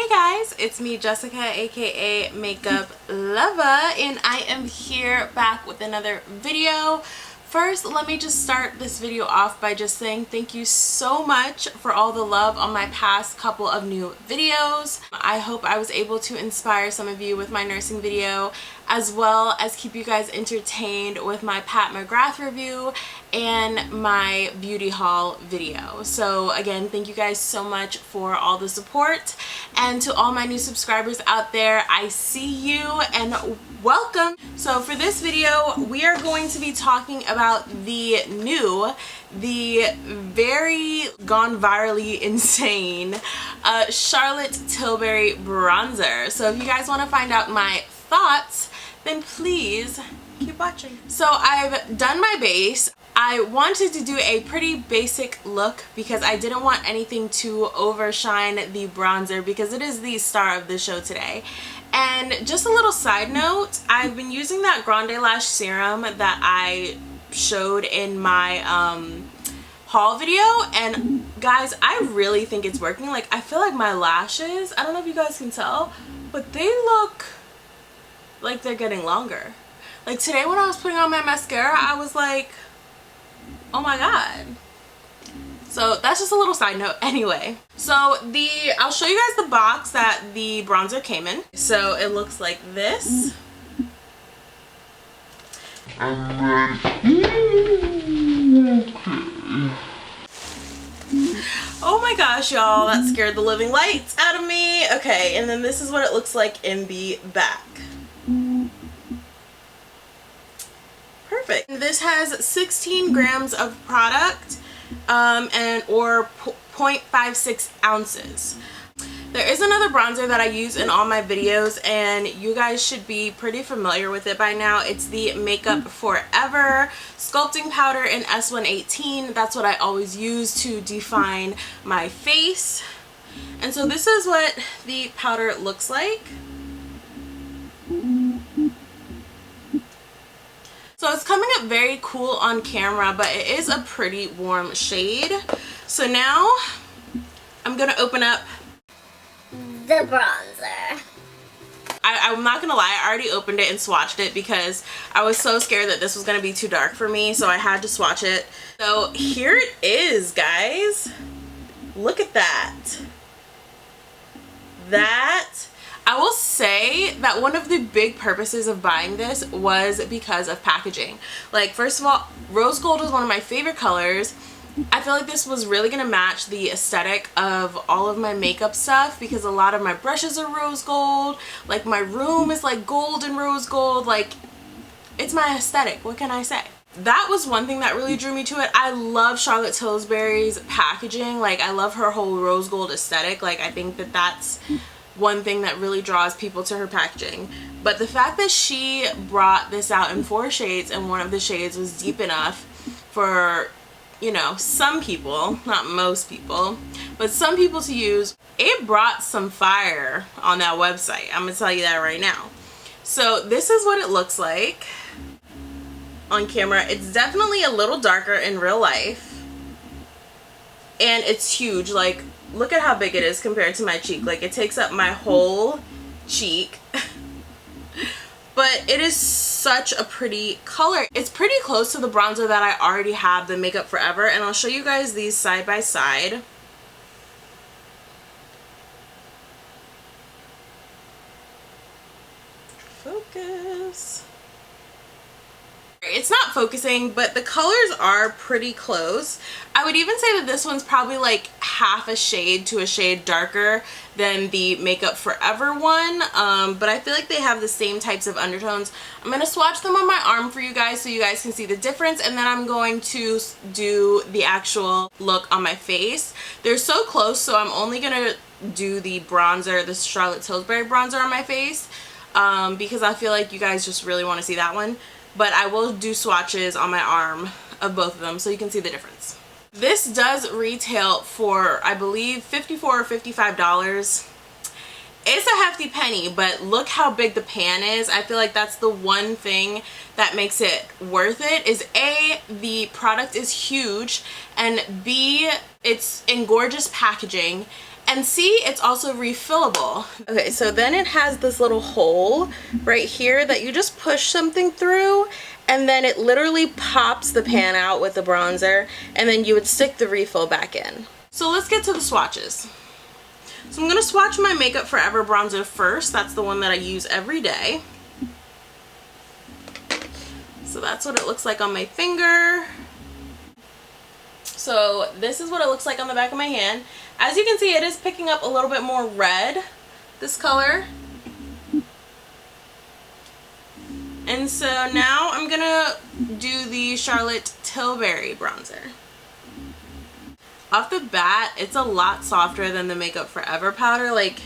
guys, it's me Jessica, aka Makeup Lovaaa, and I am here back with another video. First, let me just start this video off by just saying thank you so much for all the love on my past couple of new videos. I hope I was able to inspire some of you with my nursing video, as well as keep you guys entertained with my Pat McGrath review and my beauty haul video. So again, thank you guys so much for all the support, and to all my new subscribers out there, I see you and welcome. So for this video, we are going to be talking about the very gone virally insane Charlotte Tilbury bronzer. So if you guys want to find out my thoughts, then please keep watching. So I've done my base. I wanted to do a pretty basic look because I didn't want anything to overshine the bronzer because it is the star of the show today. And just a little side note, I've been using that Grande Lash Serum that I showed in my haul video, and guys, I really think it's working. Like, I feel like my lashes, I don't know if you guys can tell, but they look like they're getting longer. Like today when I was putting on my mascara, I was like, oh my god. So that's just a little side note. Anyway, so I'll show you guys the box that the bronzer came in. So it looks like this. Oh my gosh, y'all, that scared the living lights out of me. Okay, and then this is what it looks like in the back. Perfect. This has 16 grams of product or 0.56 ounces. There is another bronzer that I use in all my videos, and you guys should be pretty familiar with it by now. It's the Makeup Forever Sculpting Powder in S118. That's what I always use to define my face. And so this is what the powder looks like. So it's coming up very cool on camera, but it is a pretty warm shade. So now I'm gonna open up the bronzer. I'm not gonna lie, I already opened it and swatched it because I was so scared that this was gonna be too dark for me, so I had to swatch it. So here it is, guys. Look at that. I will say that one of the big purposes of buying this was because of packaging. Like, first of all, rose gold is one of my favorite colors. I feel like this was really gonna match the aesthetic of all of my makeup stuff because a lot of my brushes are rose gold. Like, my room is like gold and rose gold. Like, it's my aesthetic. What can I say? That was one thing that really drew me to it. I love Charlotte Tilbury's packaging. Like, I love her whole rose gold aesthetic. Like, I think that that's one thing that really draws people to her packaging. But the fact that she brought this out in 4 shades and one of the shades was deep enough for, you know, some people, not most people, but some people to use, it brought some fire on that website. I'm gonna tell you that right now. So this is what it looks like on camera. It's definitely a little darker in real life, and it's huge. Like, look at how big it is compared to my cheek. Like, it takes up my whole cheek. But it is such a pretty color. It's pretty close to the bronzer that I already have, the Makeup Forever, and I'll show you guys these side by side. Focus. It's not focusing, but the colors are pretty close. I would even say that this one's probably like half a shade to a shade darker than the Makeup Forever one, but I feel like they have the same types of undertones. I'm going to swatch them on my arm for you guys so you guys can see the difference, and then I'm going to do the actual look on my face. They're so close, so I'm only going to do the bronzer, the Charlotte Tilbury bronzer on my face, because I feel like you guys just really want to see that one. But I will do swatches on my arm of both of them so you can see the difference. This does retail for, I believe, $54 or $55. It's a hefty penny, but look how big the pan is. I feel like that's the one thing that makes it worth it, is A, the product is huge, and B, it's in gorgeous packaging, And see, it's also refillable. Okay, so then it has this little hole right here that you just push something through, and then it literally pops the pan out with the bronzer, and then you would stick the refill back in. So let's get to the swatches. So I'm gonna swatch my Makeup Forever bronzer first. That's the one that I use every day. So that's what it looks like on my finger. So this is what it looks like on the back of my hand. As you can see, it is picking up a little bit more red, this color. And so now I'm gonna do the Charlotte Tilbury bronzer. Off the bat, it's a lot softer than the Makeup Forever powder. Like,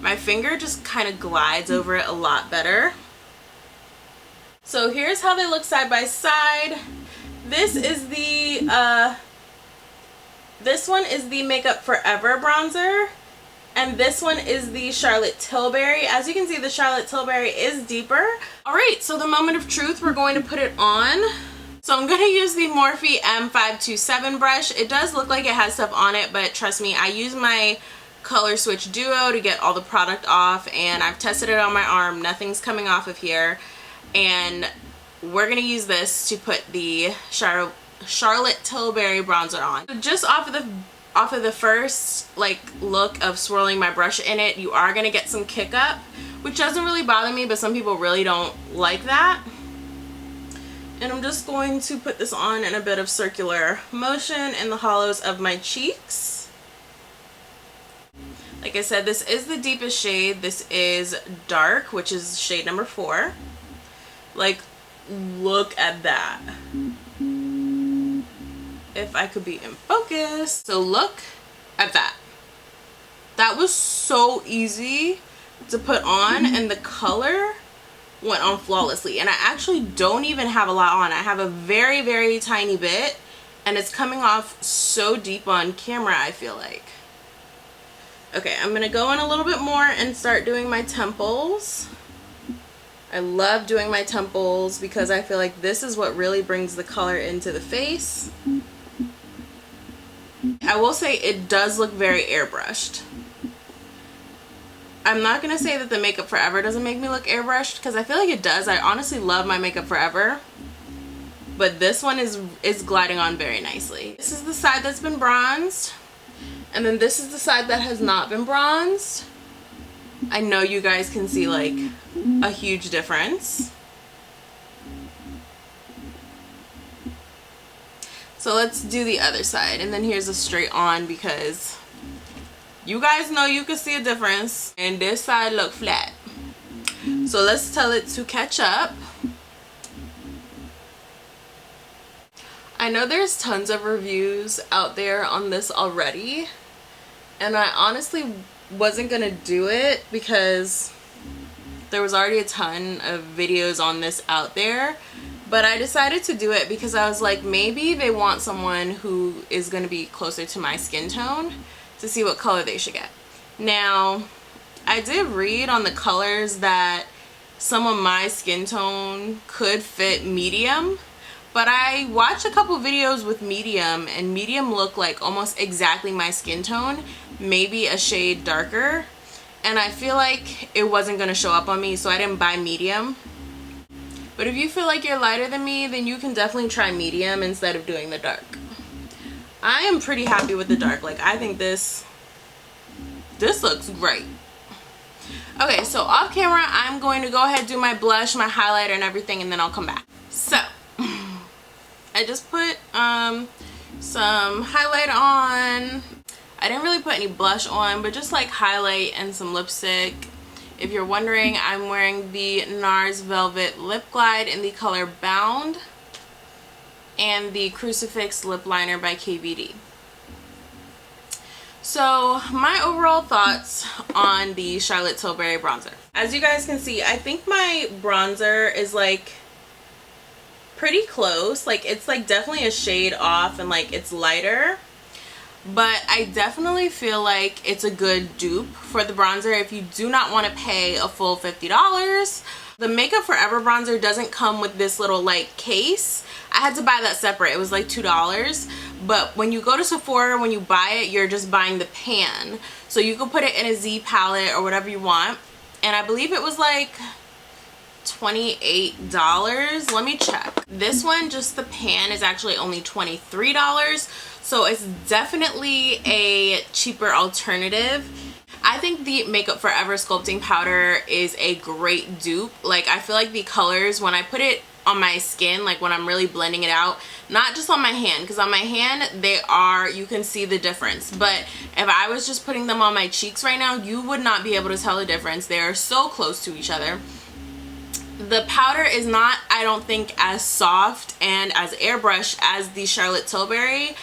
my finger just kind of glides over it a lot better. So here's how they look side by side. This is the this one is the Makeup Forever bronzer, and this one is the Charlotte Tilbury. As you can see, the Charlotte Tilbury is deeper. Alright, so the moment of truth, we're going to put it on. So I'm going to use the Morphe M527 brush. It does look like it has stuff on it, but trust me, I use my Color Switch Duo to get all the product off, and I've tested it on my arm. Nothing's coming off of here. And we're going to use this to put the Charlotte Tilbury bronzer on. So just off of the first like look of swirling my brush in it, you are gonna get some kick up, which doesn't really bother me, but some people really don't like that. And I'm just going to put this on in a bit of circular motion in the hollows of my cheeks. Like I said, this is the deepest shade. This is dark, which is shade number 4. Like, look at that. If I could be in focus. So look at that. That was so easy to put on, and the color went on flawlessly. And I actually don't even have a lot on. I have a very, very tiny bit, and it's coming off so deep on camera, I feel like. Okay, I'm gonna go in a little bit more and start doing my temples. I love doing my temples because I feel like this is what really brings the color into the face. I will say it does look very airbrushed. I'm not going to say that the Makeup Forever doesn't make me look airbrushed, because I feel like it does. I honestly love my Makeup Forever, but this one is gliding on very nicely. This is the side that's been bronzed, and then this is the side that has not been bronzed. I know you guys can see like a huge difference. So let's do the other side, and then here's a straight on, because you guys know you can see a difference, and this side look flat. So let's tell it to catch up. I know there's tons of reviews out there on this already, and I honestly wasn't gonna do it because there was already a ton of videos on this out there. But I decided to do it because I was like, maybe they want someone who is going to be closer to my skin tone to see what color they should get. Now, I did read on the colors that some of my skin tone could fit medium, but I watched a couple videos with medium, and medium looked like almost exactly my skin tone, maybe a shade darker, and I feel like it wasn't going to show up on me, so I didn't buy medium. But if you feel like you're lighter than me, then you can definitely try medium instead of doing the dark. I am pretty happy with the dark. Like, I think this looks great. Okay, so off camera, I'm going to go ahead and do my blush, my highlighter, and everything, and then I'll come back. So, I just put some highlight on. I didn't really put any blush on, but just like highlight and some lipstick. If you're wondering, I'm wearing the NARS Velvet Lip Glide in the color Bound, and the Crucifix Lip Liner by KVD. So my overall thoughts on the Charlotte Tilbury bronzer. As you guys can see, I think my bronzer is like pretty close. Like, it's like definitely a shade off, and like it's lighter. But I definitely feel like it's a good dupe for the bronzer if you do not want to pay a full $50. The Makeup Forever bronzer doesn't come with this little like case. I had to buy that separate. It was like $2. But when you go to Sephora, when you buy it, you're just buying the pan. So you can put it in a Z palette or whatever you want. And I believe it was like $28. Let me check. This one, just the pan, is actually only $23. So it's definitely a cheaper alternative. I think the Makeup Forever sculpting powder is a great dupe. Like, I feel like the colors, when I put it on my skin, like when I'm really blending it out, not just on my hand, because on my hand they are, you can see the difference, but if I was just putting them on my cheeks right now, you would not be able to tell the difference. They are so close to each other. The powder is not, I don't think, as soft and as airbrush as the Charlotte Tilbury,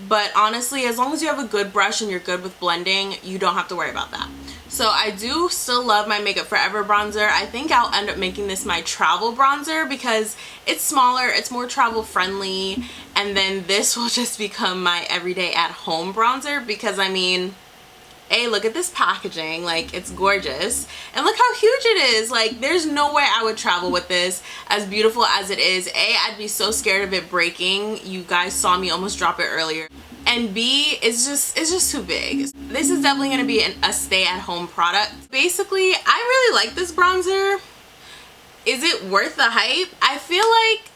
but honestly, as long as you have a good brush and you're good with blending, you don't have to worry about that. So I do still love my Makeup Forever bronzer. I think I'll end up making this my travel bronzer because it's smaller, it's more travel friendly, and then this will just become my everyday at home bronzer because, I mean, A, look at this packaging, like, it's gorgeous, and look how huge it is. Like, there's no way I would travel with this, as beautiful as it is. A, I'd be so scared of it breaking. You guys saw me almost drop it earlier. And B, it's just too big. This is definitely going to be a stay-at-home product. Basically, I really like this bronzer. Is it worth the hype? I feel like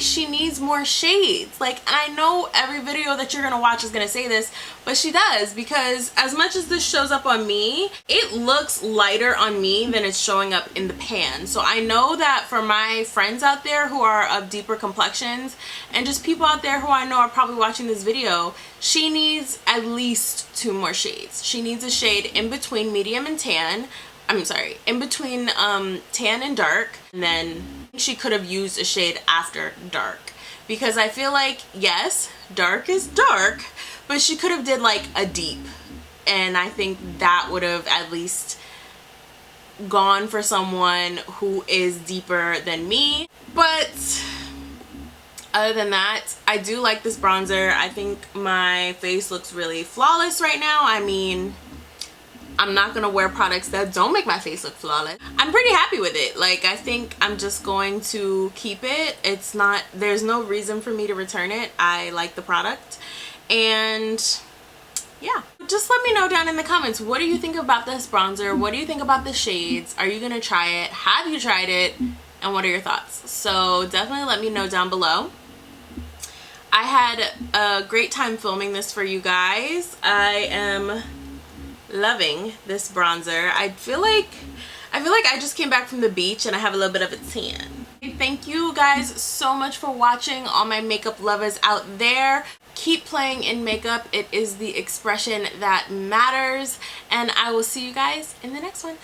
she needs more shades. Like, and I know every video that you're gonna watch is gonna say this, but she does, because as much as this shows up on me, it looks lighter on me than it's showing up in the pan. So I know that for my friends out there who are of deeper complexions, and just people out there who I know are probably watching this video, she needs at least 2 more shades. She needs a shade in between medium and tan. I'm sorry, in between tan and dark, and then she could have used a shade after dark, because I feel like, yes, dark is dark, but she could have did like a deep, and I think that would have at least gone for someone who is deeper than me. But other than that, I do like this bronzer. I think my face looks really flawless right now. I mean, I'm not gonna wear products that don't make my face look flawless. I'm pretty happy with it. Like, I think I'm just going to keep it. It's not, there's no reason for me to return it. I like the product. And yeah, just let me know down in the comments, what do you think about this bronzer? What do you think about the shades? Are you gonna try it? Have you tried it? And what are your thoughts? So definitely let me know down below. I had a great time filming this for you guys. I am loving this bronzer. I feel like I just came back from the beach and I have a little bit of a tan. Thank you guys so much for watching, all my makeup lovers out there. Keep playing in makeup. It is the expression that matters, and I will see you guys in the next one.